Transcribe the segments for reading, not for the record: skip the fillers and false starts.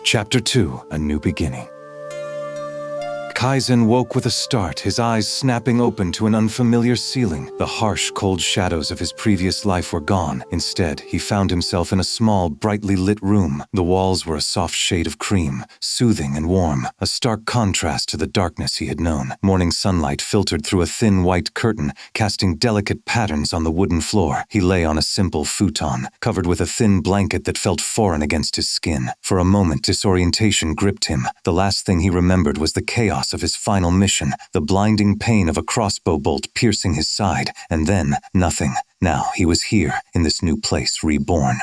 Chapter 2, A New Beginning. Kaizen woke with a start, his eyes snapping open to an unfamiliar ceiling. The harsh, cold shadows of his previous life were gone. Instead, he found himself in a small, brightly lit room. The walls were a soft shade of cream, soothing and warm, a stark contrast to the darkness he had known. Morning sunlight filtered through a thin white curtain, casting delicate patterns on the wooden floor. He lay on a simple futon, covered with a thin blanket that felt foreign against his skin. For a moment, disorientation gripped him. The last thing he remembered was the chaos of his final mission, the blinding pain of a crossbow bolt piercing his side, and then nothing. Now he was here, in this new place, Reborn.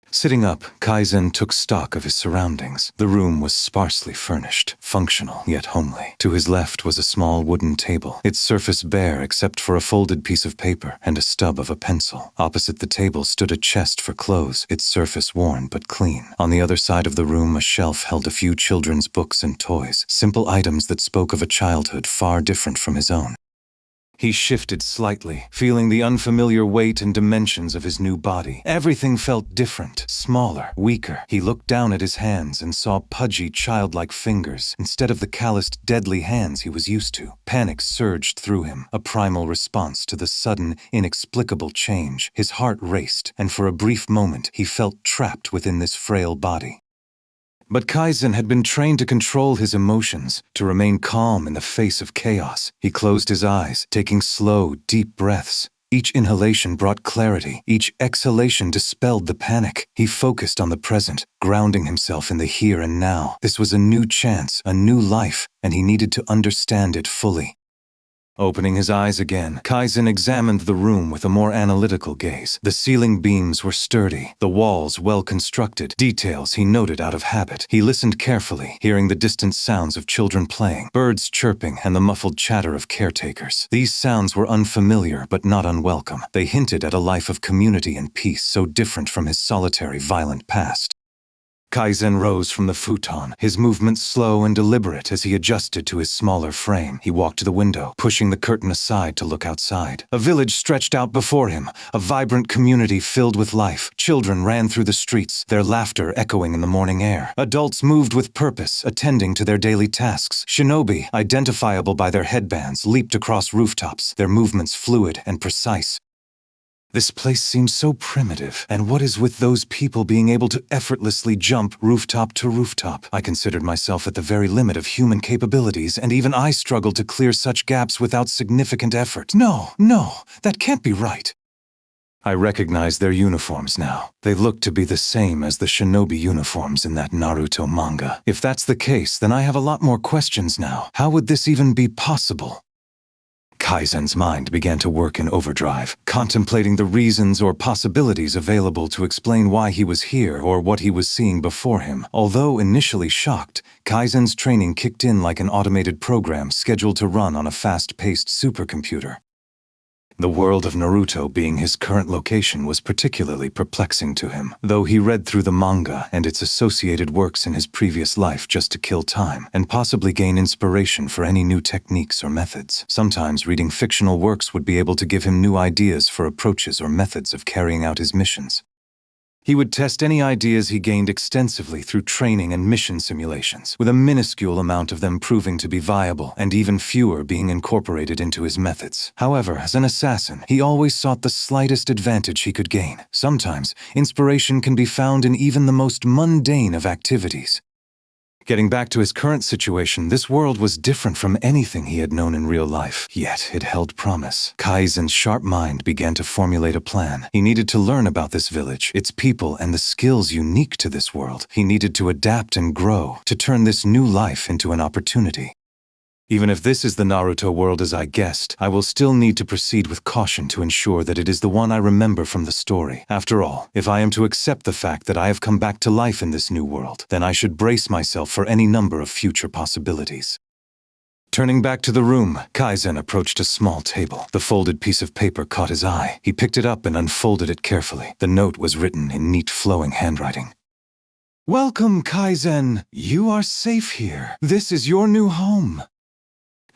Sitting up, Kaizen took stock of his surroundings. The room was sparsely furnished, functional yet homely. To his left was a small wooden table, its surface bare except for a folded piece of paper and a stub of a pencil. Opposite the table stood a chest for clothes, its surface worn but clean. On the other side of the room, a shelf held a few children's books and toys, simple items that spoke of a childhood far different from his own. He shifted slightly, feeling the unfamiliar weight and dimensions of his new body. Everything felt different, smaller, weaker. He looked down at his hands and saw pudgy, childlike fingers instead of the calloused, deadly hands he was used to. Panic surged through him, a primal response to the sudden, inexplicable change. His heart raced, and for a brief moment he felt trapped within this frail body. But Kaizen had been trained to control his emotions, to remain calm in the face of chaos. He closed his eyes, taking slow, deep breaths. Each inhalation brought clarity. Each exhalation dispelled the panic. He focused on the present, grounding himself in the here and now. This was a new chance, a new life, and he needed to understand it fully. Opening his eyes again, Kaizen examined the room with a more analytical gaze. The ceiling beams were sturdy, the walls well-constructed, details he noted out of habit. He listened carefully, hearing the distant sounds of children playing, birds chirping, and the muffled chatter of caretakers. These sounds were unfamiliar but not unwelcome. They hinted at a life of community and peace so different from his solitary, violent past. Kaizen rose from the futon, his movements slow and deliberate as he adjusted to his smaller frame. He walked to the window, pushing the curtain aside to look outside. A village stretched out before him, a vibrant community filled with life. Children ran through the streets, their laughter echoing in the morning air. Adults moved with purpose, attending to their daily tasks. Shinobi, identifiable by their headbands, leaped across rooftops, their movements fluid and precise. This place seems so primitive, and what is with those people being able to effortlessly jump rooftop to rooftop? I considered myself at the very limit of human capabilities, and even I struggled to clear such gaps without significant effort. No, that can't be right. I recognize their uniforms now. They look to be the same as the shinobi uniforms in that Naruto manga. If that's the case, then I have a lot more questions now. How would this even be possible? Kaizen's mind began to work in overdrive, contemplating the reasons or possibilities available to explain why he was here or what he was seeing before him. Although initially shocked, Kaizen's training kicked in like an automated program scheduled to run on a fast-paced supercomputer. The world of Naruto being his current location was particularly perplexing to him, though he read through the manga and its associated works in his previous life just to kill time, and possibly gain inspiration for any new techniques or methods. Sometimes reading fictional works would be able to give him new ideas for approaches or methods of carrying out his missions. He would test any ideas he gained extensively through training and mission simulations, with a minuscule amount of them proving to be viable and even fewer being incorporated into his methods. However, as an assassin, he always sought the slightest advantage he could gain. Sometimes, inspiration can be found in even the most mundane of activities. Getting back to his current situation, this world was different from anything he had known in real life, yet it held promise. Kaizen's sharp mind began to formulate a plan. He needed to learn about this village, its people, and the skills unique to this world. He needed to adapt and grow, to turn this new life into an opportunity. Even if this is the Naruto world as I guessed, I will still need to proceed with caution to ensure that it is the one I remember from the story. After all, if I am to accept the fact that I have come back to life in this new world, then I should brace myself for any number of future possibilities. Turning back to the room, Kaizen approached a small table. The folded piece of paper caught his eye. He picked it up and unfolded it carefully. The note was written in neat, flowing handwriting. "Welcome, Kaizen. You are safe here. This is your new home."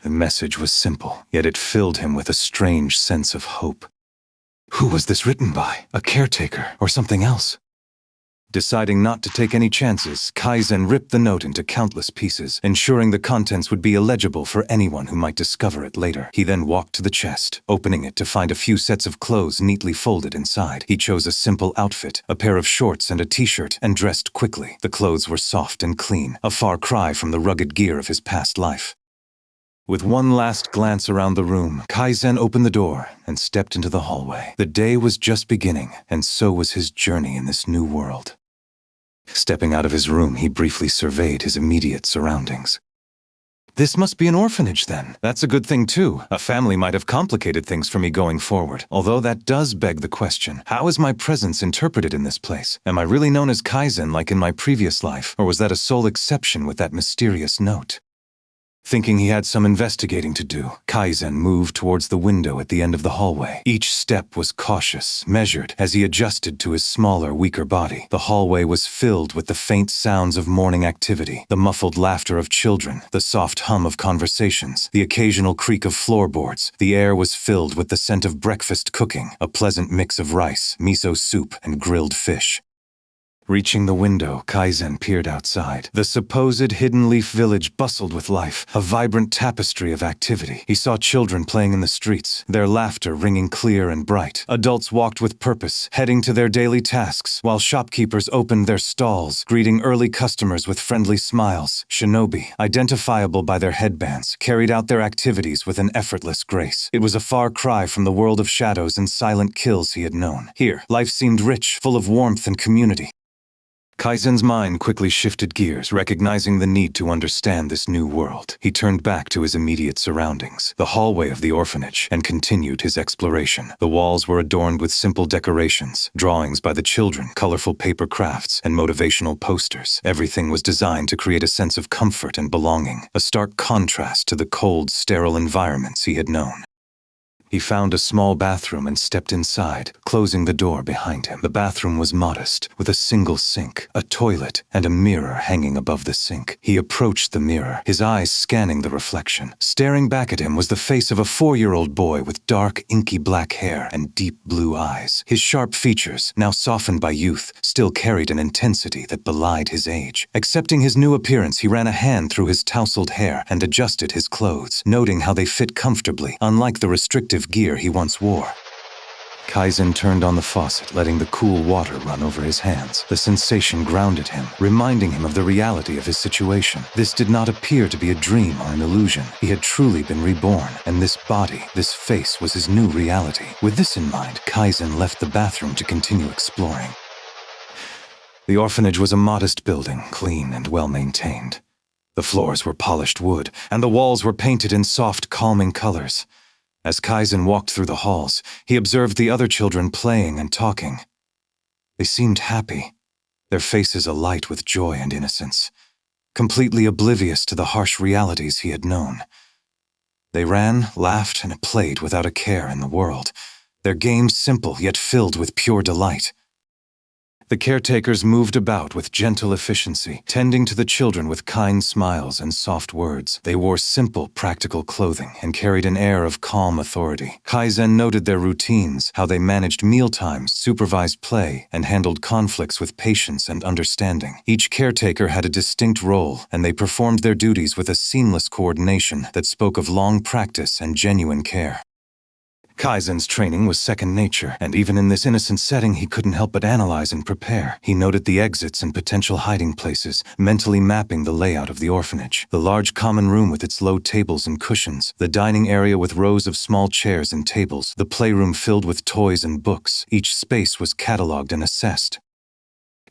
The message was simple, yet it filled him with a strange sense of hope. Who was this written by? A caretaker or something else? Deciding not to take any chances, Kaizen ripped the note into countless pieces, ensuring the contents would be illegible for anyone who might discover it later. He then walked to the chest, opening it to find a few sets of clothes neatly folded inside. He chose a simple outfit, a pair of shorts and a t-shirt, and dressed quickly. The clothes were soft and clean, a far cry from the rugged gear of his past life. With one last glance around the room, Kaizen opened the door and stepped into the hallway. The day was just beginning, and so was his journey in this new world. Stepping out of his room, he briefly surveyed his immediate surroundings. This must be an orphanage, then. That's a good thing, too. A family might have complicated things for me going forward. Although that does beg the question, how is my presence interpreted in this place? Am I really known as Kaizen like in my previous life, or was that a sole exception with that mysterious note? Thinking he had some investigating to do, Kaizen moved towards the window at the end of the hallway. Each step was cautious, measured, as he adjusted to his smaller, weaker body. The hallway was filled with the faint sounds of morning activity, the muffled laughter of children, the soft hum of conversations, the occasional creak of floorboards. The air was filled with the scent of breakfast cooking, a pleasant mix of rice, miso soup, and grilled fish. Reaching the window, Kaizen peered outside. The supposed Hidden Leaf village bustled with life, a vibrant tapestry of activity. He saw children playing in the streets, their laughter ringing clear and bright. Adults walked with purpose, heading to their daily tasks, while shopkeepers opened their stalls, greeting early customers with friendly smiles. Shinobi, identifiable by their headbands, carried out their activities with an effortless grace. It was a far cry from the world of shadows and silent kills he had known. Here, life seemed rich, full of warmth and community. Kaizen's mind quickly shifted gears, recognizing the need to understand this new world. He turned back to his immediate surroundings, the hallway of the orphanage, and continued his exploration. The walls were adorned with simple decorations, drawings by the children, colorful paper crafts, and motivational posters. Everything was designed to create a sense of comfort and belonging, a stark contrast to the cold, sterile environments he had known. He found a small bathroom and stepped inside, closing the door behind him. The bathroom was modest, with a single sink, a toilet, and a mirror hanging above the sink. He approached the mirror, his eyes scanning the reflection. Staring back at him was the face of a 4-year-old boy with dark, inky black hair and deep blue eyes. His sharp features, now softened by youth, still carried an intensity that belied his age. Accepting his new appearance, he ran a hand through his tousled hair and adjusted his clothes, noting how they fit comfortably, unlike the restrictive gear he once wore. Kaizen turned on the faucet, letting the cool water run over his hands. The sensation grounded him, reminding him of the reality of his situation. This did not appear to be a dream or an illusion. He had truly been reborn, and this body, this face, was his new reality. With this in mind, Kaizen left the bathroom to continue exploring. The orphanage was a modest building, clean and well-maintained. The floors were polished wood, and the walls were painted in soft, calming colors. As Kaizen walked through the halls, he observed the other children playing and talking. They seemed happy, their faces alight with joy and innocence, completely oblivious to the harsh realities he had known. They ran, laughed, and played without a care in the world, their games simple yet filled with pure delight. The caretakers moved about with gentle efficiency, tending to the children with kind smiles and soft words. They wore simple, practical clothing and carried an air of calm authority. Kaizen noted their routines, how they managed mealtimes, supervised play, and handled conflicts with patience and understanding. Each caretaker had a distinct role, and they performed their duties with a seamless coordination that spoke of long practice and genuine care. Kaizen's training was second nature, and even in this innocent setting he couldn't help but analyze and prepare. He noted the exits and potential hiding places, mentally mapping the layout of the orphanage. The large common room with its low tables and cushions, the dining area with rows of small chairs and tables, the playroom filled with toys and books. Each space was catalogued and assessed.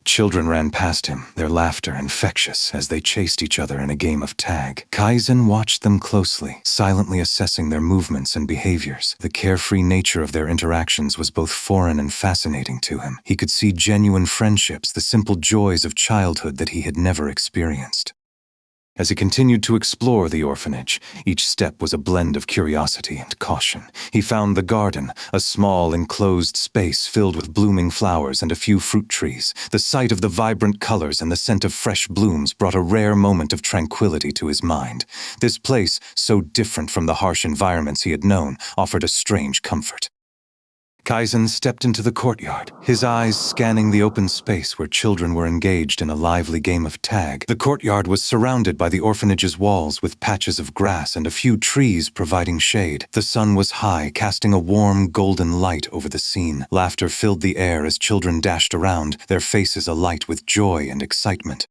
Children ran past him, their laughter infectious as they chased each other in a game of tag. Kaizen watched them closely, silently assessing their movements and behaviors. The carefree nature of their interactions was both foreign and fascinating to him. He could see genuine friendships, the simple joys of childhood that he had never experienced. As he continued to explore the orphanage, each step was a blend of curiosity and caution. He found the garden, a small enclosed space filled with blooming flowers and a few fruit trees. The sight of the vibrant colors and the scent of fresh blooms brought a rare moment of tranquility to his mind. This place, so different from the harsh environments he had known, offered a strange comfort. Kaizen stepped into the courtyard, his eyes scanning the open space where children were engaged in a lively game of tag. The courtyard was surrounded by the orphanage's walls with patches of grass and a few trees providing shade. The sun was high, casting a warm, golden light over the scene. Laughter filled the air as children dashed around, their faces alight with joy and excitement.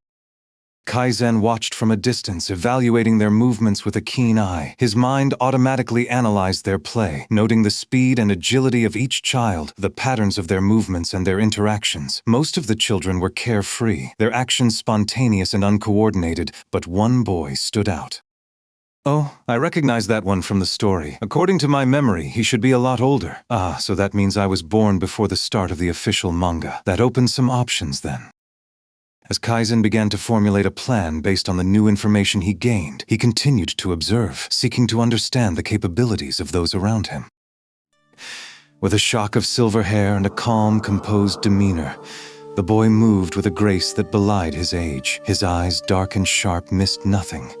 Kaizen watched from a distance, evaluating their movements with a keen eye. His mind automatically analyzed their play, noting the speed and agility of each child, the patterns of their movements and their interactions. Most of the children were carefree, their actions spontaneous and uncoordinated, but one boy stood out. "Oh, I recognize that one from the story. According to my memory, he should be a lot older. Ah, so that means I was born before the start of the official manga. That opens some options then." As Kaizen began to formulate a plan based on the new information he gained, he continued to observe, seeking to understand the capabilities of those around him. With a shock of silver hair and a calm, composed demeanor, the boy moved with a grace that belied his age. His eyes, dark and sharp, missed nothing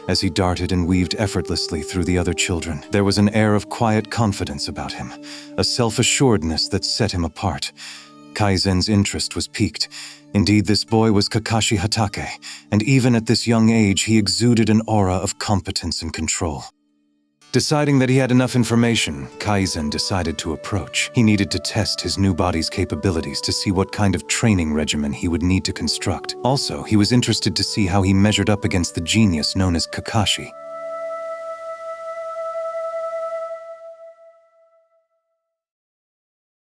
as he darted and weaved effortlessly through the other children. There was an air of quiet confidence about him, a self-assuredness that set him apart. Kaizen's interest was piqued. Indeed, this boy was Kakashi Hatake, and even at this young age, he exuded an aura of competence and control. Deciding that he had enough information, Kaizen decided to approach. He needed to test his new body's capabilities to see what kind of training regimen he would need to construct. Also, he was interested to see how he measured up against the genius known as Kakashi.